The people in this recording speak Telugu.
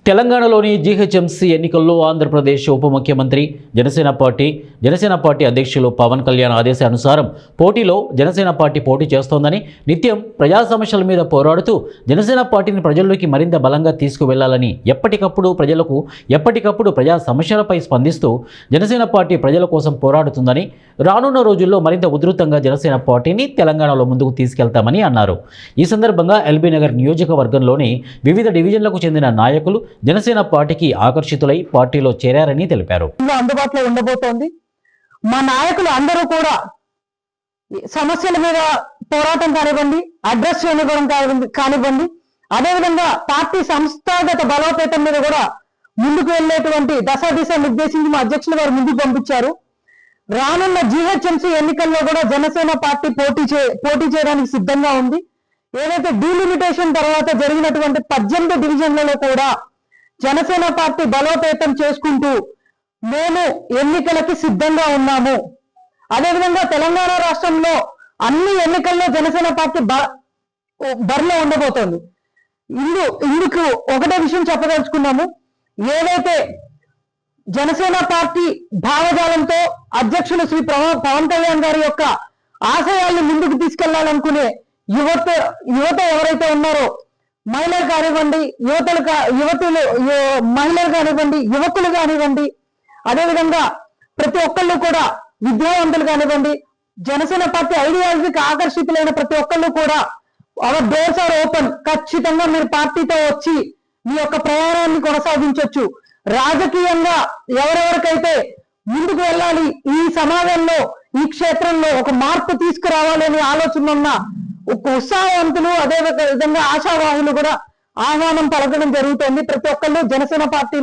తెలంగాణలోని జీహెచ్ఎంసీ ఎన్నికల్లో ఆంధ్రప్రదేశ్ ఉప ముఖ్యమంత్రి జనసేన పార్టీ అధ్యక్షులు పవన్ కళ్యాణ్ ఆదేశానుసారం పోటీలో జనసేన పార్టీ పోటీ చేస్తోందని, నిత్యం ప్రజా సమస్యల మీద పోరాడుతూ జనసేన పార్టీని ప్రజల్లోకి మరింత బలంగా తీసుకువెళ్లాలని ఎప్పటికప్పుడు ప్రజా సమస్యలపై స్పందిస్తూ జనసేన పార్టీ ప్రజల కోసం పోరాడుతుందని, రానున్న రోజుల్లో మరింత ఉధృతంగా జనసేన పార్టీని తెలంగాణలో ముందుకు తీసుకెళ్తామని అన్నారు. ఈ సందర్భంగా ఎల్బీ నగర్ నియోజకవర్గంలోని వివిధ డివిజన్లకు చెందిన నాయకులు జనసేన పార్టీకి ఆకర్షితులై పార్టీలో చేరారని తెలిపారు. అందుబాటులో ఉండబోతోంది. మా నాయకులు అందరూ కూడా సమస్యల మీద పోరాటం కానివ్వండి, అడ్రస్ చేయడం కానివ్వండి, అదేవిధంగా పార్టీ సంస్థాగత బలోపేతం మీద కూడా ముందుకు వెళ్లేటువంటి దిశ నిర్దేశించి మా అధ్యక్షులు వారు ముందుకు పంపించారు. రానున్న జీహెచ్ఎంసీ ఎన్నికల్లో కూడా జనసేన పార్టీ పోటీ చేయడానికి సిద్ధంగా ఉంది. ఏదైతే డీలిమిటేషన్ తర్వాత జరిగినటువంటి 18 డివిజన్లలో కూడా జనసేన పార్టీ బలోపేతం చేసుకుంటూ మేము ఎన్నికలకి సిద్ధంగా ఉన్నాము. అదేవిధంగా తెలంగాణ రాష్ట్రంలో అన్ని ఎన్నికల్లో జనసేన పార్టీ బరిలో ఉండబోతోంది. ఇందుకు ఒకటే విషయం చెప్పదలుచుకున్నాము. ఏదైతే జనసేన పార్టీ భావజాలంతో అధ్యక్షులు శ్రీ పవన్ కళ్యాణ్ గారి యొక్క ఆశయాల్ని ముందుకు తీసుకెళ్లాలనుకునే యువత ఎవరైతే ఉన్నారో, మహిళలు కానివ్వండి, మహిళలు కానివ్వండి, యువకులు కానివ్వండి, అదేవిధంగా ప్రతి ఒక్కళ్ళు కూడా విద్యావంతులు కానివ్వండి, జనసేన పార్టీ ఐడియాలజీకి ఆకర్షితులైన ప్రతి ఒక్కళ్ళు కూడా అవర్ డోర్స్ ఆర్ ఓపెన్. ఖచ్చితంగా మీరు పార్టీతో వచ్చి మీ యొక్క ప్రయాణాన్ని కొనసాగించవచ్చు. రాజకీయంగా ఎవరెవరికైతే ముందుకు వెళ్ళాలి, ఈ సమాజంలో ఈ క్షేత్రంలో ఒక మార్పు తీసుకురావాలి అనే ఆలోచన ఉన్న ఉత్సాహవంతులు, అదే విధంగా ఆశావాహులు కూడా ఆహ్వానం పలకడం జరుగుతుంది. ప్రతి ఒక్కళ్ళు జనసేన పార్టీలో